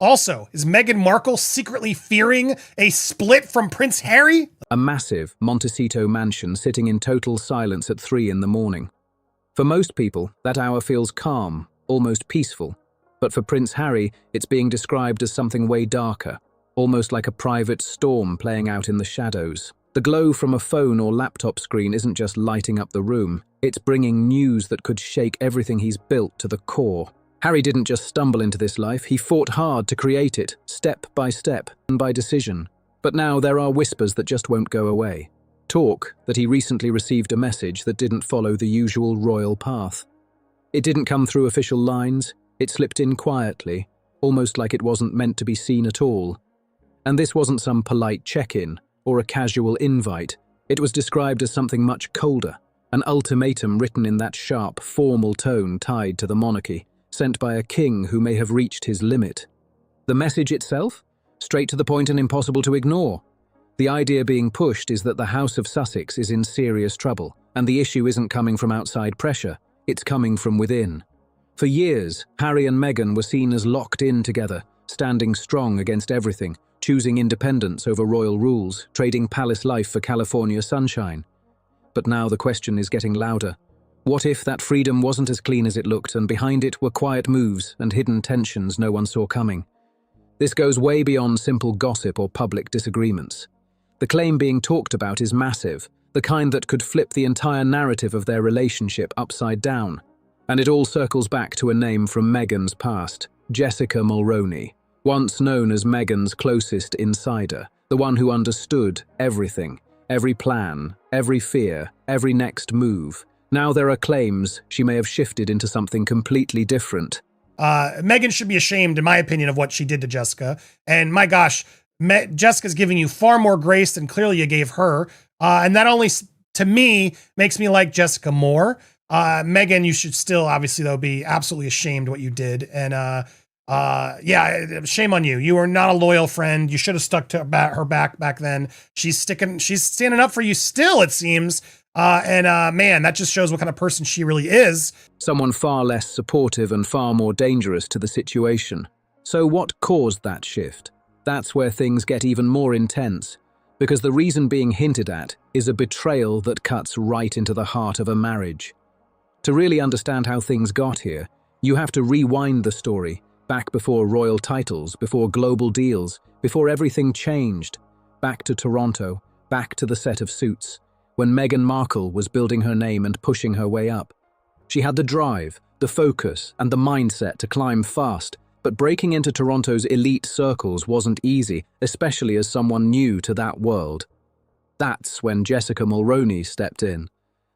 Also, is Meghan Markle secretly fearing a split from Prince Harry? A massive Montecito mansion sitting in total silence at 3 in the morning. For most people, that hour feels calm, almost peaceful. But for Prince Harry, it's being described as something way darker, almost like a private storm playing out in the shadows. The glow from a phone or laptop screen isn't just lighting up the room, it's bringing news that could shake everything he's built to the core. Harry didn't just stumble into this life, he fought hard to create it, step by step and by decision. But now there are whispers that just won't go away. Talk that he recently received a message that didn't follow the usual royal path. It didn't come through official lines, it slipped in quietly, almost like it wasn't meant to be seen at all. And this wasn't some polite check-in or a casual invite. It was described as something much colder, an ultimatum written in that sharp, formal tone tied to the monarchy, sent by a king who may have reached his limit. The message itself? Straight to the point and impossible to ignore. The idea being pushed is that the House of Sussex is in serious trouble, and the issue isn't coming from outside pressure, it's coming from within. For years, Harry and Meghan were seen as locked in together, standing strong against everything, choosing independence over royal rules, trading palace life for California sunshine. But now the question is getting louder. What if that freedom wasn't as clean as it looked, and behind it were quiet moves and hidden tensions no one saw coming? This goes way beyond simple gossip or public disagreements. The claim being talked about is massive, the kind that could flip the entire narrative of their relationship upside down. And it all circles back to a name from Meghan's past, Jessica Mulroney, once known as Meghan's closest insider, the one who understood everything, every plan, every fear, every next move. Now there are claims she may have shifted into something completely different. Meghan should be ashamed, in my opinion, of what she did to Jessica. And my gosh, Jessica's giving you far more grace than clearly you gave her. And that only, to me, makes me like Jessica more. Meghan, you should still, obviously, though, be absolutely ashamed what you did. And yeah, shame on you. You are not a loyal friend. You should have stuck to her back then. She's standing up for you still, it seems. Man, that just shows what kind of person she really is. Someone far less supportive and far more dangerous to the situation. So what caused that shift? That's where things get even more intense, because the reason being hinted at is a betrayal that cuts right into the heart of a marriage. To really understand how things got here, you have to rewind the story, back before royal titles, before global deals, before everything changed, back to Toronto, back to the set of Suits, when Meghan Markle was building her name and pushing her way up. She had the drive, the focus, and the mindset to climb fast, but breaking into Toronto's elite circles wasn't easy, especially as someone new to that world. That's when Jessica Mulroney stepped in.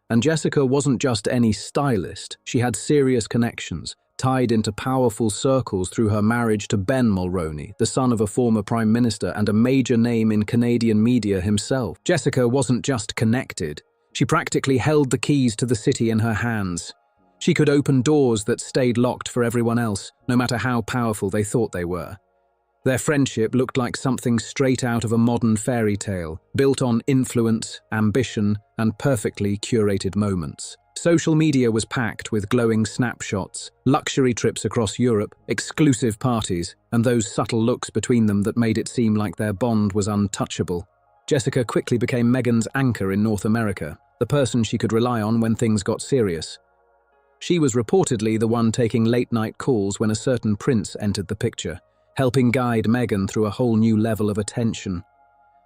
And Jessica wasn't just any stylist, she had serious connections, tied into powerful circles through her marriage to Ben Mulroney, the son of a former Prime Minister and a major name in Canadian media himself. Jessica wasn't just connected, she practically held the keys to the city in her hands. She could open doors that stayed locked for everyone else, no matter how powerful they thought they were. Their friendship looked like something straight out of a modern fairy tale, built on influence, ambition, and perfectly curated moments. Social media was packed with glowing snapshots, luxury trips across Europe, exclusive parties, and those subtle looks between them that made it seem like their bond was untouchable. Jessica quickly became Meghan's anchor in North America, the person she could rely on when things got serious. She was reportedly the one taking late-night calls when a certain prince entered the picture, helping guide Meghan through a whole new level of attention.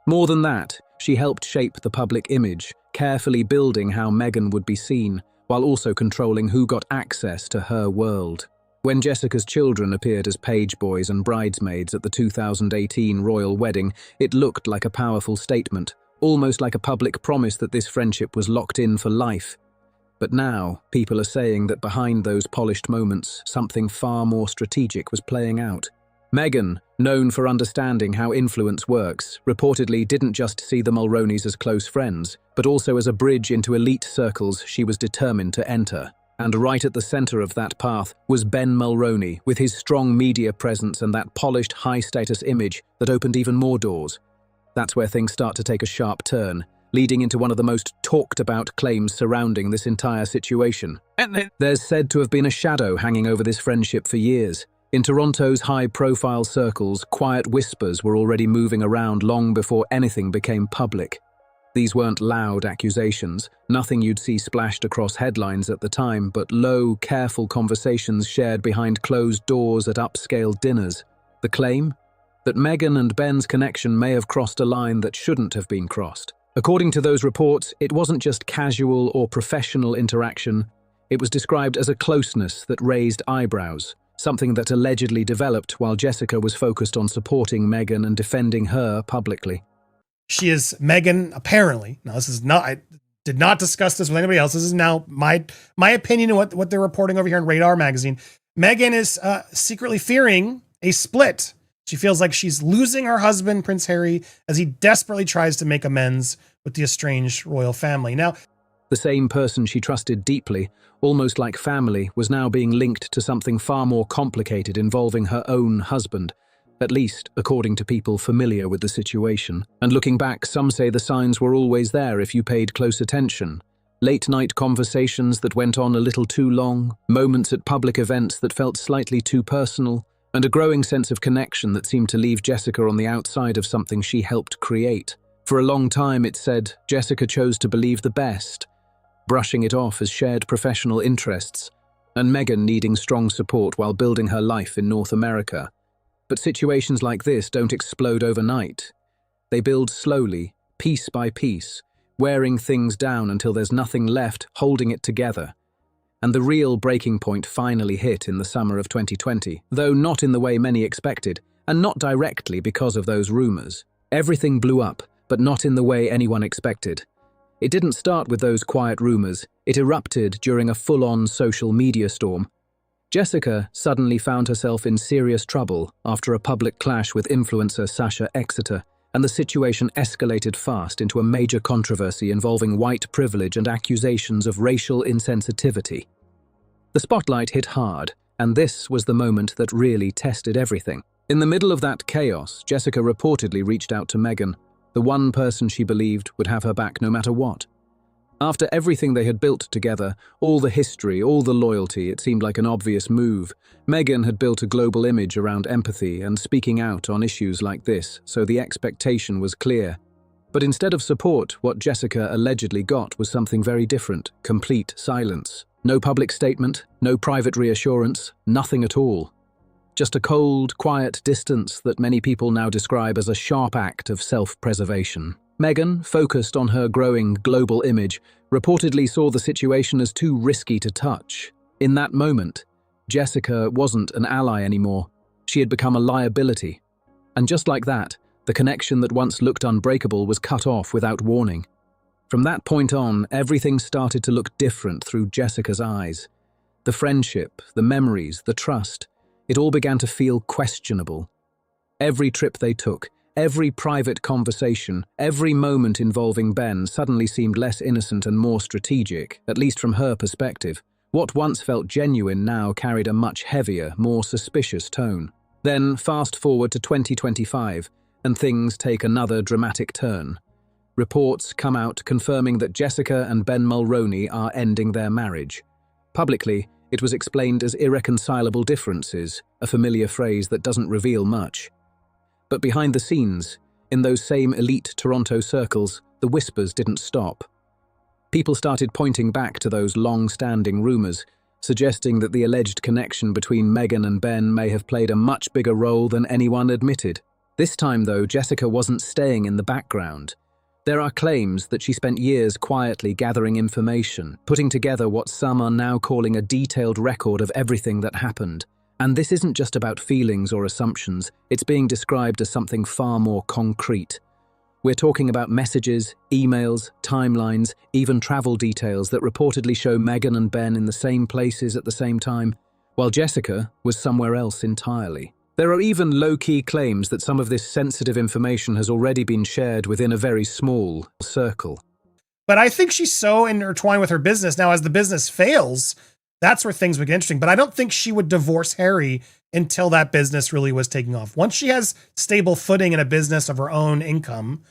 More than that, she helped shape the public image, carefully building how Meghan would be seen, while also controlling who got access to her world. When Jessica's children appeared as page boys and bridesmaids at the 2018 royal wedding, it looked like a powerful statement, almost like a public promise that this friendship was locked in for life. But now, people are saying that behind those polished moments, something far more strategic was playing out. Meghan, known for understanding how influence works, reportedly didn't just see the Mulroneys as close friends, but also as a bridge into elite circles she was determined to enter. And right at the center of that path was Ben Mulroney, with his strong media presence and that polished high-status image that opened even more doors. That's where things start to take a sharp turn, leading into one of the most talked-about claims surrounding this entire situation. There's said to have been a shadow hanging over this friendship for years, In Toronto's high-profile circles, quiet whispers were already moving around long before anything became public. These weren't loud accusations, nothing you'd see splashed across headlines at the time, but low, careful conversations shared behind closed doors at upscale dinners. The claim? That Meghan and Ben's connection may have crossed a line that shouldn't have been crossed. According to those reports, it wasn't just casual or professional interaction, it was described as a closeness that raised eyebrows, something that allegedly developed while Jessica was focused on supporting Meghan and defending her publicly. She is Meghan, apparently. Now, this is not, I did not discuss this with anybody else. This is now my opinion of what they're reporting over here in Radar magazine. Meghan is secretly fearing a split. She feels like she's losing her husband, Prince Harry, as he desperately tries to make amends with the estranged royal family. Now, the same person she trusted deeply, almost like family, was now being linked to something far more complicated involving her own husband, at least according to people familiar with the situation. And looking back, some say the signs were always there if you paid close attention. Late-night conversations that went on a little too long, moments at public events that felt slightly too personal, and a growing sense of connection that seemed to leave Jessica on the outside of something she helped create. For a long time, it said, Jessica chose to believe the best, brushing it off as shared professional interests, and Meghan needing strong support while building her life in North America. But situations like this don't explode overnight. They build slowly, piece by piece, wearing things down until there's nothing left holding it together. And the real breaking point finally hit in the summer of 2020, though not in the way many expected, and not directly because of those rumors. Everything blew up, but not in the way anyone expected. It didn't start with those quiet rumors. It erupted during a full-on social media storm. Jessica suddenly found herself in serious trouble after a public clash with influencer Sasha Exeter, and the situation escalated fast into a major controversy involving white privilege and accusations of racial insensitivity. The spotlight hit hard, and this was the moment that really tested everything. In the middle of that chaos, Jessica reportedly reached out to Meghan, the one person she believed would have her back no matter what. After everything they had built together, all the history, all the loyalty, it seemed like an obvious move. Meghan had built a global image around empathy and speaking out on issues like this, so the expectation was clear. But instead of support, what Jessica allegedly got was something very different: complete silence. No public statement, no private reassurance, nothing at all. Just a cold, quiet distance that many people now describe as a sharp act of self-preservation. Meghan, focused on her growing global image, reportedly saw the situation as too risky to touch. In that moment, Jessica wasn't an ally anymore. She had become a liability. And just like that, the connection that once looked unbreakable was cut off without warning. From that point on, everything started to look different through Jessica's eyes. The friendship, the memories, the trust, it all began to feel questionable. Every trip they took, every private conversation, every moment involving Ben suddenly seemed less innocent and more strategic, at least from her perspective. What once felt genuine now carried a much heavier, more suspicious tone. Then fast forward to 2025, and things take another dramatic turn. Reports come out confirming that Jessica and Ben Mulroney are ending their marriage. Publicly, it was explained as irreconcilable differences, a familiar phrase that doesn't reveal much. But behind the scenes, in those same elite Toronto circles, the whispers didn't stop. People started pointing back to those long-standing rumors, suggesting that the alleged connection between Meghan and Ben may have played a much bigger role than anyone admitted. This time, though, Jessica wasn't staying in the background. There are claims that she spent years quietly gathering information, putting together what some are now calling a detailed record of everything that happened. And this isn't just about feelings or assumptions, it's being described as something far more concrete. We're talking about messages, emails, timelines, even travel details that reportedly show Meghan and Ben in the same places at the same time, while Jessica was somewhere else entirely. There are even low-key claims that some of this sensitive information has already been shared within a very small circle. But I think she's so intertwined with her business. Now, as the business fails, that's where things would get interesting. But I don't think she would divorce Harry until that business really was taking off. Once she has stable footing in a business of her own income,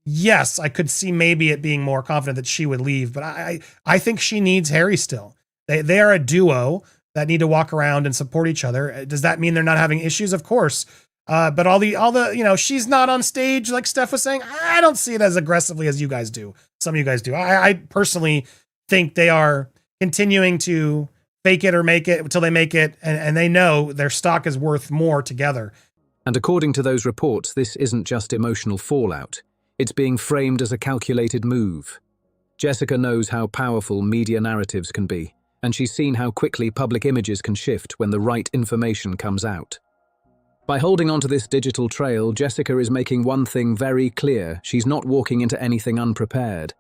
yes, I could see maybe it being more confident that she would leave. But I think she needs Harry still. They are a duo. that need to walk around and support each other. Does that mean they're not having issues? Of course. But all the, she's not on stage, like Steph was saying. I don't see it as aggressively as you guys do. Some of you guys do. I personally think they are continuing to fake it or make it until they make it. And they know their stock is worth more together. And according to those reports, this isn't just emotional fallout. It's being framed as a calculated move. Jessica knows how powerful media narratives can be, and she's seen how quickly public images can shift when the right information comes out. By holding onto this digital trail, Jessica is making one thing very clear: she's not walking into anything unprepared.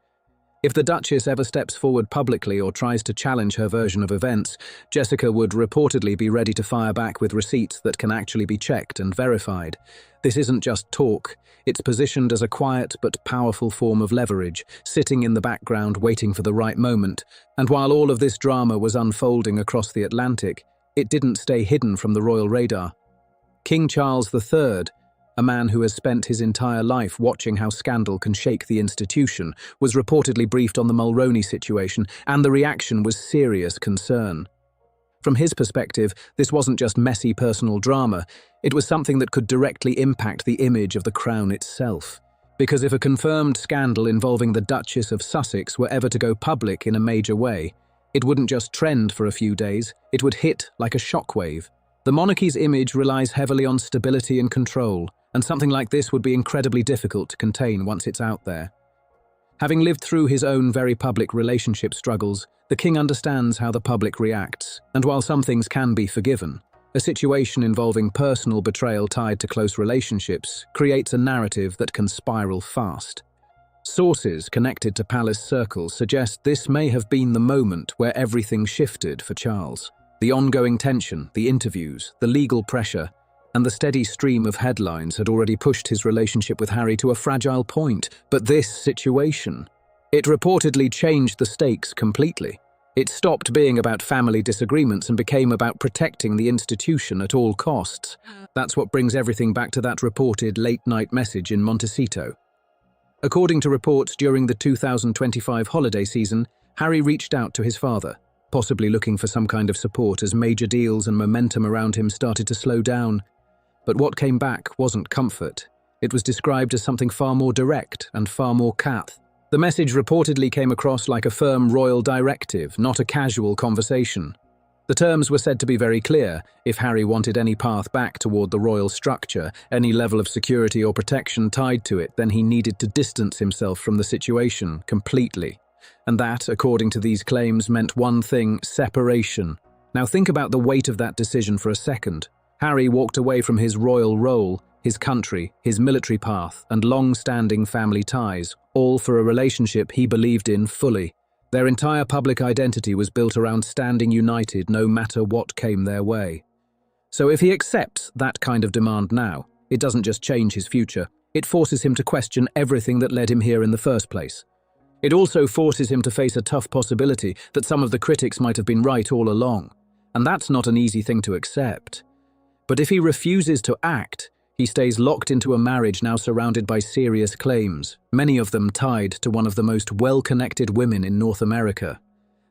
If the Duchess ever steps forward publicly or tries to challenge her version of events, Jessica would reportedly be ready to fire back with receipts that can actually be checked and verified. This isn't just talk, it's positioned as a quiet but powerful form of leverage, sitting in the background waiting for the right moment. And while all of this drama was unfolding across the Atlantic, it didn't stay hidden from the royal radar. King Charles III, a man who has spent his entire life watching how scandal can shake the institution, was reportedly briefed on the Mulroney situation, and the reaction was serious concern. From his perspective, this wasn't just messy personal drama, it was something that could directly impact the image of the crown itself. Because if a confirmed scandal involving the Duchess of Sussex were ever to go public in a major way, it wouldn't just trend for a few days, it would hit like a shockwave. The monarchy's image relies heavily on stability and control, and something like this would be incredibly difficult to contain once it's out there. Having lived through his own very public relationship struggles, the king understands how the public reacts, and while some things can be forgiven, a situation involving personal betrayal tied to close relationships creates a narrative that can spiral fast. Sources connected to palace circles suggest this may have been the moment where everything shifted for Charles. The ongoing tension, the interviews, the legal pressure, and the steady stream of headlines had already pushed his relationship with Harry to a fragile point. But this situation, it reportedly changed the stakes completely. It stopped being about family disagreements and became about protecting the institution at all costs. That's what brings everything back to that reported late-night message in Montecito. According to reports during the 2025 holiday season, Harry reached out to his father, possibly looking for some kind of support as major deals and momentum around him started to slow down. But what came back wasn't comfort. It was described as something far more direct and far more cath. The message reportedly came across like a firm royal directive, not a casual conversation. The terms were said to be very clear. If Harry wanted any path back toward the royal structure, any level of security or protection tied to it, then he needed to distance himself from the situation completely. And that, according to these claims, meant one thing: separation. Now think about the weight of that decision for a second. Harry walked away from his royal role, his country, his military path, and long-standing family ties, all for a relationship he believed in fully. Their entire public identity was built around standing united no matter what came their way. So if he accepts that kind of demand now, it doesn't just change his future, it forces him to question everything that led him here in the first place. It also forces him to face a tough possibility that some of the critics might have been right all along, and that's not an easy thing to accept. But if he refuses to act, he stays locked into a marriage now surrounded by serious claims, many of them tied to one of the most well-connected women in North America.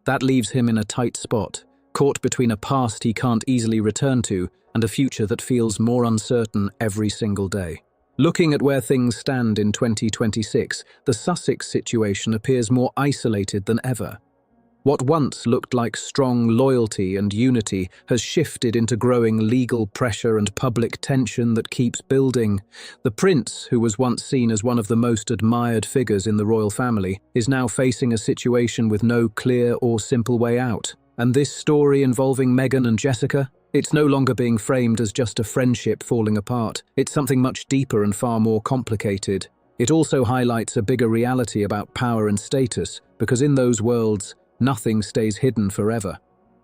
That leaves him in a tight spot, caught between a past he can't easily return to and a future that feels more uncertain every single day. Looking at where things stand in 2026, the Sussex situation appears more isolated than ever. What once looked like strong loyalty and unity has shifted into growing legal pressure and public tension that keeps building. The prince, who was once seen as one of the most admired figures in the royal family, is now facing a situation with no clear or simple way out. And this story involving Meghan and Jessica? It's no longer being framed as just a friendship falling apart. It's something much deeper and far more complicated. It also highlights a bigger reality about power and status, because in those worlds, nothing stays hidden forever.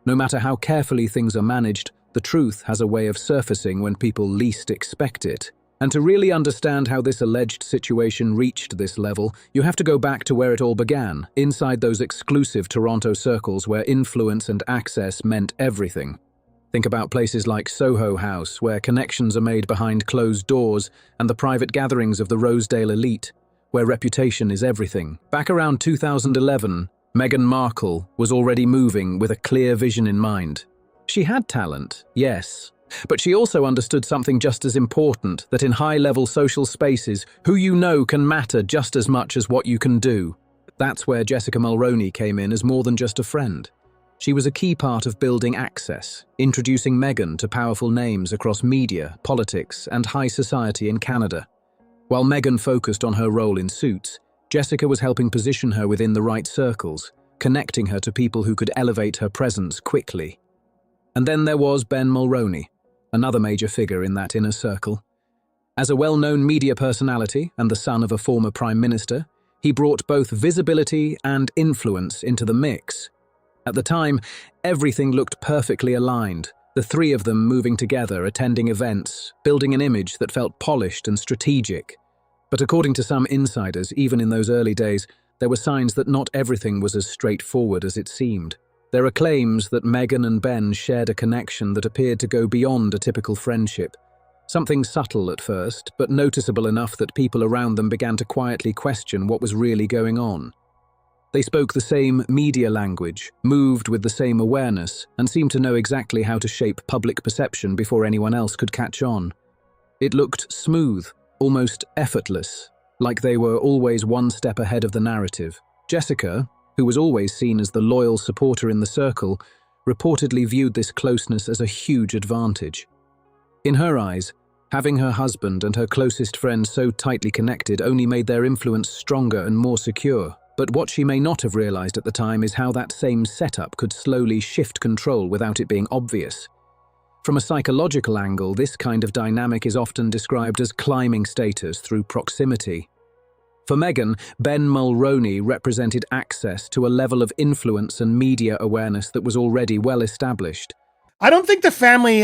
No matter how carefully things are managed, the truth has a way of surfacing when people least expect it. And to really understand how this alleged situation reached this level, you have to go back to where it all began, inside those exclusive Toronto circles where influence and access meant everything. Think about places like Soho House, where connections are made behind closed doors, and the private gatherings of the Rosedale elite, where reputation is everything. Back around 2011, Meghan Markle was already moving with a clear vision in mind. She had talent, yes, but she also understood something just as important, that in high-level social spaces, who you know can matter just as much as what you can do. That's where Jessica Mulroney came in as more than just a friend. She was a key part of building access, introducing Meghan to powerful names across media, politics, and high society in Canada. While Meghan focused on her role in Suits, Jessica was helping position her within the right circles, connecting her to people who could elevate her presence quickly. And then there was Ben Mulroney, another major figure in that inner circle. As a well-known media personality and the son of a former prime minister, he brought both visibility and influence into the mix. At the time, everything looked perfectly aligned, the three of them moving together, attending events, building an image that felt polished and strategic. But according to some insiders, even in those early days, there were signs that not everything was as straightforward as it seemed. There are claims that Meghan and Ben shared a connection that appeared to go beyond a typical friendship. Something subtle at first, but noticeable enough that people around them began to quietly question what was really going on. They spoke the same media language, moved with the same awareness, and seemed to know exactly how to shape public perception before anyone else could catch on. It looked smooth, almost effortless, like they were always one step ahead of the narrative. Jessica, who was always seen as the loyal supporter in the circle, reportedly viewed this closeness as a huge advantage. In her eyes, having her husband and her closest friend so tightly connected only made their influence stronger and more secure. But what she may not have realized at the time is how that same setup could slowly shift control without it being obvious. From a psychological angle, this kind of dynamic is often described as climbing status through proximity. For Meghan, Ben Mulroney represented access to a level of influence and media awareness that was already well established. I don't think the family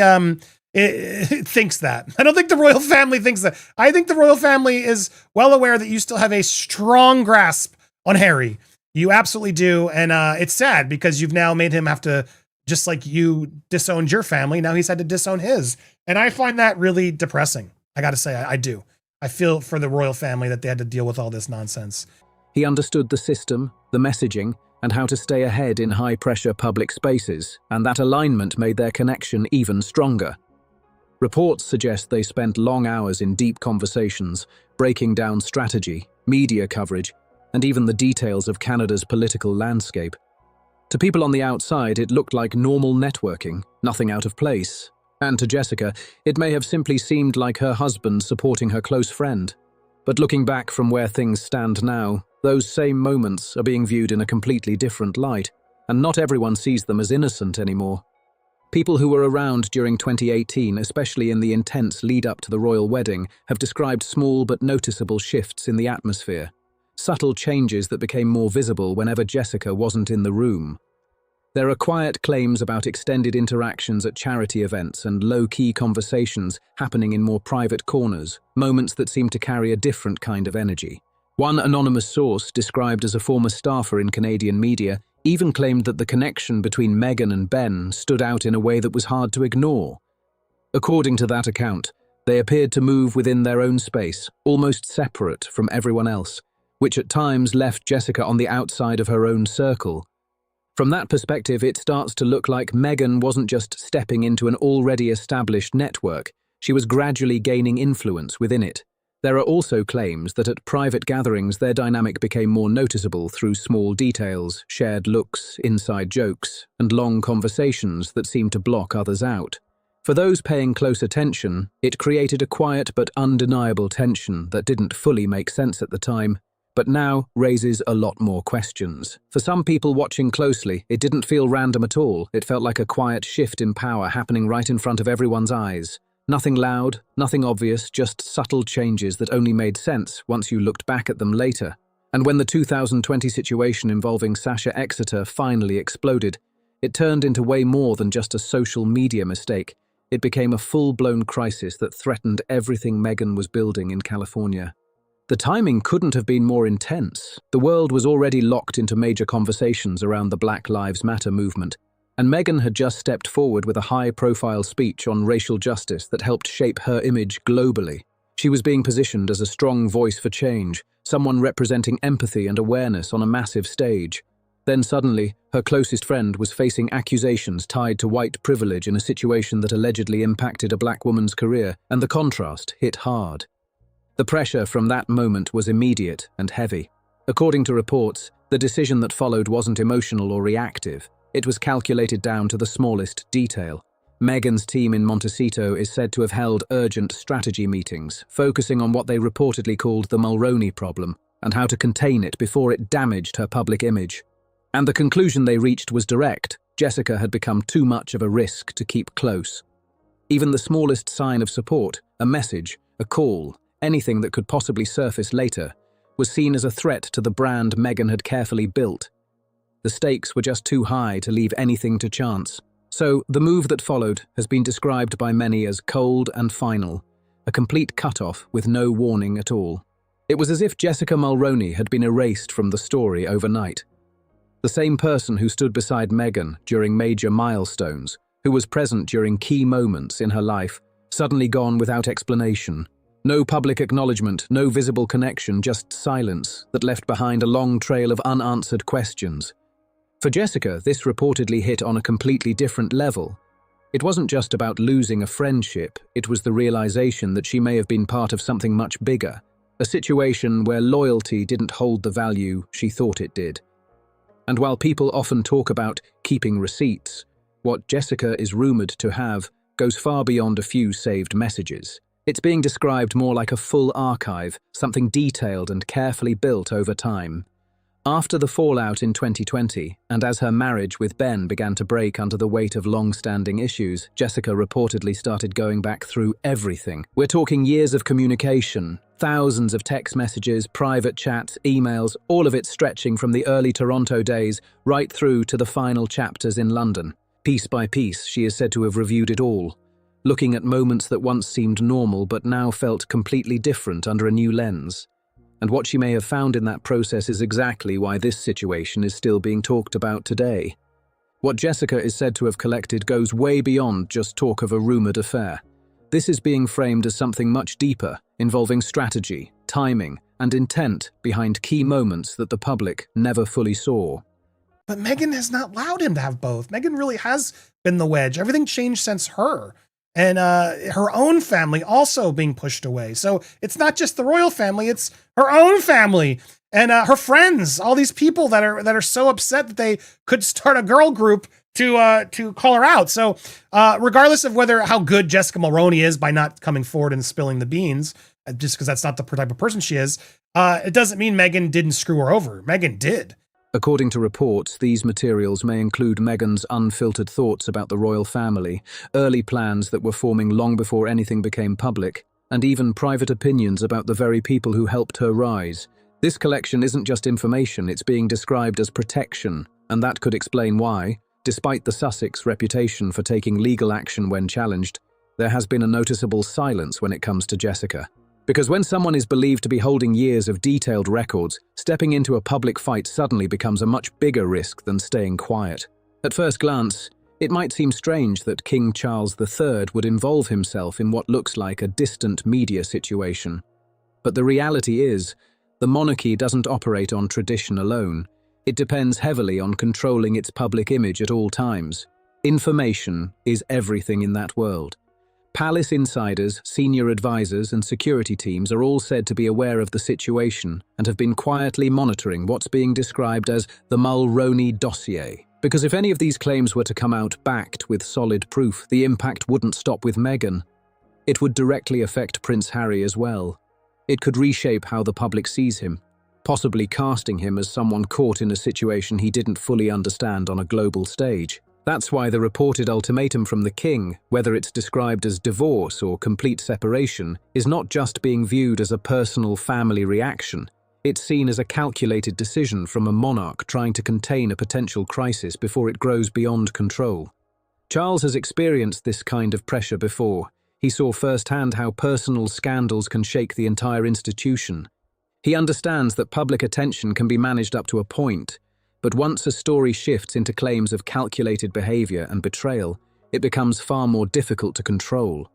thinks that. I don't think the royal family thinks that. I think the royal family is well aware that you still have a strong grasp on Harry. You absolutely do. And it's sad because you've now made him have to, just like you disowned your family, now he's had to disown his. And I find that really depressing. I got to say, I do. I feel for the royal family that they had to deal with all this nonsense. He understood the system, the messaging, and how to stay ahead in high-pressure public spaces, and that alignment made their connection even stronger. Reports suggest they spent long hours in deep conversations, breaking down strategy, media coverage, and even the details of Canada's political landscape. To people on the outside, it looked like normal networking, nothing out of place. And to Jessica, it may have simply seemed like her husband supporting her close friend. But looking back from where things stand now, those same moments are being viewed in a completely different light, and not everyone sees them as innocent anymore. People who were around during 2018, especially in the intense lead-up to the royal wedding, have described small but noticeable shifts in the atmosphere, subtle changes that became more visible whenever Jessica wasn't in the room. There are quiet claims about extended interactions at charity events and low-key conversations happening in more private corners, moments that seem to carry a different kind of energy. One anonymous source, described as a former staffer in Canadian media, even claimed that the connection between Meghan and Ben stood out in a way that was hard to ignore. According to that account, they appeared to move within their own space, almost separate from everyone else, which at times left Jessica on the outside of her own circle. From that perspective, it starts to look like Meghan wasn't just stepping into an already established network, she was gradually gaining influence within it. There are also claims that at private gatherings their dynamic became more noticeable through small details, shared looks, inside jokes, and long conversations that seemed to block others out. For those paying close attention, it created a quiet but undeniable tension that didn't fully make sense at the time, but now raises a lot more questions. For some people watching closely, it didn't feel random at all. It felt like a quiet shift in power happening right in front of everyone's eyes. Nothing loud, nothing obvious, just subtle changes that only made sense once you looked back at them later. And when the 2020 situation involving Sasha Exeter finally exploded, it turned into way more than just a social media mistake. It became a full-blown crisis that threatened everything Meghan was building in California. The timing couldn't have been more intense. The world was already locked into major conversations around the Black Lives Matter movement, and Meghan had just stepped forward with a high-profile speech on racial justice that helped shape her image globally. She was being positioned as a strong voice for change, someone representing empathy and awareness on a massive stage. Then suddenly, her closest friend was facing accusations tied to white privilege in a situation that allegedly impacted a black woman's career, and the contrast hit hard. The pressure from that moment was immediate and heavy. According to reports, the decision that followed wasn't emotional or reactive. It was calculated down to the smallest detail. Meghan's team in Montecito is said to have held urgent strategy meetings, focusing on what they reportedly called the Mulroney problem and how to contain it before it damaged her public image. And the conclusion they reached was direct. Jessica had become too much of a risk to keep close. Even the smallest sign of support, a message, a call, anything that could possibly surface later, was seen as a threat to the brand Meghan had carefully built. The stakes were just too high to leave anything to chance. So, the move that followed has been described by many as cold and final, a complete cut-off with no warning at all. It was as if Jessica Mulroney had been erased from the story overnight. The same person who stood beside Meghan during major milestones, who was present during key moments in her life, suddenly gone without explanation. No public acknowledgement, no visible connection, just silence that left behind a long trail of unanswered questions. For Jessica, this reportedly hit on a completely different level. It wasn't just about losing a friendship, it was the realization that she may have been part of something much bigger, a situation where loyalty didn't hold the value she thought it did. And while people often talk about keeping receipts, what Jessica is rumored to have goes far beyond a few saved messages. It's being described more like a full archive, something detailed and carefully built over time. After the fallout in 2020, and as her marriage with Ben began to break under the weight of long-standing issues, Jessica reportedly started going back through everything. We're talking years of communication, thousands of text messages, private chats, emails, all of it stretching from the early Toronto days right through to the final chapters in London. Piece by piece, she is said to have reviewed it all, looking at moments that once seemed normal but now felt completely different under a new lens. And what she may have found in that process is exactly why this situation is still being talked about today. What Jessica is said to have collected goes way beyond just talk of a rumoured affair. This is being framed as something much deeper, involving strategy, timing, and intent behind key moments that the public never fully saw. But Meghan has not allowed him to have both. Meghan really has been the wedge. Everything changed since her. And her own family also being pushed away. So it's not just the royal family, it's her own family and her friends, all these people that are so upset that they could start a girl group to call her out. So regardless of how good Jessica Mulroney is by not coming forward and spilling the beans, just because that's not the type of person she is, it doesn't mean Meghan didn't screw her over. Meghan did. According to reports, these materials may include Meghan's unfiltered thoughts about the royal family, early plans that were forming long before anything became public, and even private opinions about the very people who helped her rise. This collection isn't just information, it's being described as protection, and that could explain why, despite the Sussex reputation for taking legal action when challenged, there has been a noticeable silence when it comes to Jessica. Because when someone is believed to be holding years of detailed records, stepping into a public fight suddenly becomes a much bigger risk than staying quiet. At first glance, it might seem strange that King Charles III would involve himself in what looks like a distant media situation. But the reality is, the monarchy doesn't operate on tradition alone. It depends heavily on controlling its public image at all times. Information is everything in that world. Palace insiders, senior advisors, and security teams are all said to be aware of the situation and have been quietly monitoring what's being described as the Mulroney dossier. Because if any of these claims were to come out backed with solid proof, the impact wouldn't stop with Meghan. It would directly affect Prince Harry as well. It could reshape how the public sees him, possibly casting him as someone caught in a situation he didn't fully understand on a global stage. That's why the reported ultimatum from the king, whether it's described as divorce or complete separation, is not just being viewed as a personal family reaction. It's seen as a calculated decision from a monarch trying to contain a potential crisis before it grows beyond control. Charles has experienced this kind of pressure before. He saw firsthand how personal scandals can shake the entire institution. He understands that public attention can be managed up to a point, but once a story shifts into claims of calculated behavior and betrayal, it becomes far more difficult to control.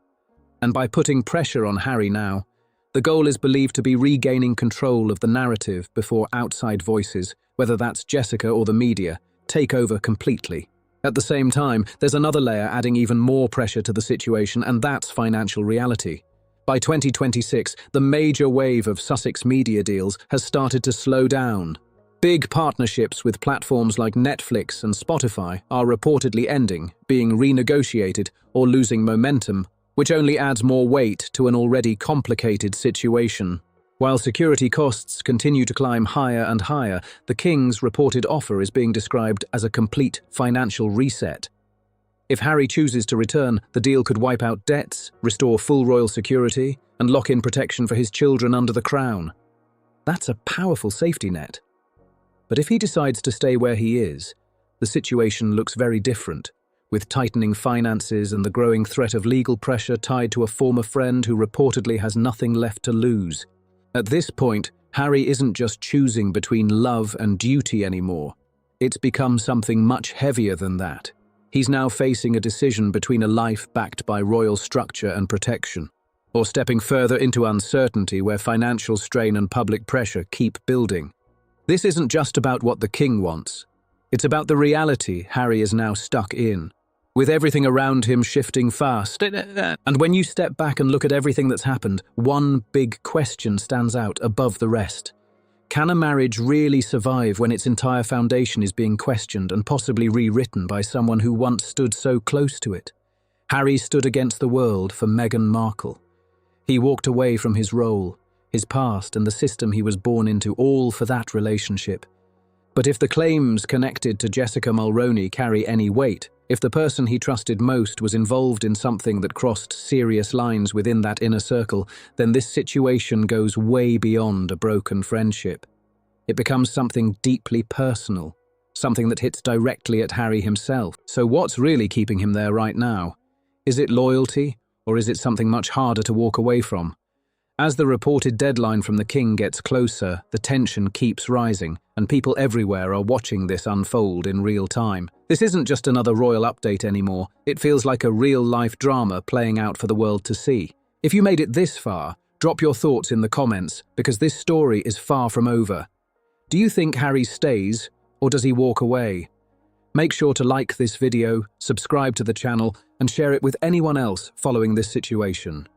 And by putting pressure on Harry now, the goal is believed to be regaining control of the narrative before outside voices, whether that's Jessica or the media, take over completely. At the same time, there's another layer adding even more pressure to the situation, and that's financial reality. By 2026, the major wave of Sussex media deals has started to slow down. Big partnerships with platforms like Netflix and Spotify are reportedly ending, being renegotiated, or losing momentum, which only adds more weight to an already complicated situation. While security costs continue to climb higher and higher, the King's reported offer is being described as a complete financial reset. If Harry chooses to return, the deal could wipe out debts, restore full royal security, and lock in protection for his children under the crown. That's a powerful safety net. But if he decides to stay where he is, the situation looks very different, with tightening finances and the growing threat of legal pressure tied to a former friend who reportedly has nothing left to lose. At this point, Harry isn't just choosing between love and duty anymore. It's become something much heavier than that. He's now facing a decision between a life backed by royal structure and protection, or stepping further into uncertainty where financial strain and public pressure keep building. This isn't just about what the King wants. It's about the reality Harry is now stuck in, with everything around him shifting fast. And when you step back and look at everything that's happened, one big question stands out above the rest. Can a marriage really survive when its entire foundation is being questioned and possibly rewritten by someone who once stood so close to it? Harry stood against the world for Meghan Markle. He walked away from his role, his past, and the system he was born into, all for that relationship. But if the claims connected to Jessica Mulroney carry any weight, if the person he trusted most was involved in something that crossed serious lines within that inner circle, then this situation goes way beyond a broken friendship. It becomes something deeply personal, something that hits directly at Harry himself. So what's really keeping him there right now? Is it loyalty, or is it something much harder to walk away from? As the reported deadline from the King gets closer, the tension keeps rising, and people everywhere are watching this unfold in real time. This isn't just another royal update anymore. It feels like a real-life drama playing out for the world to see. If you made it this far, drop your thoughts in the comments, because this story is far from over. Do you think Harry stays, or does he walk away? Make sure to like this video, subscribe to the channel, and share it with anyone else following this situation.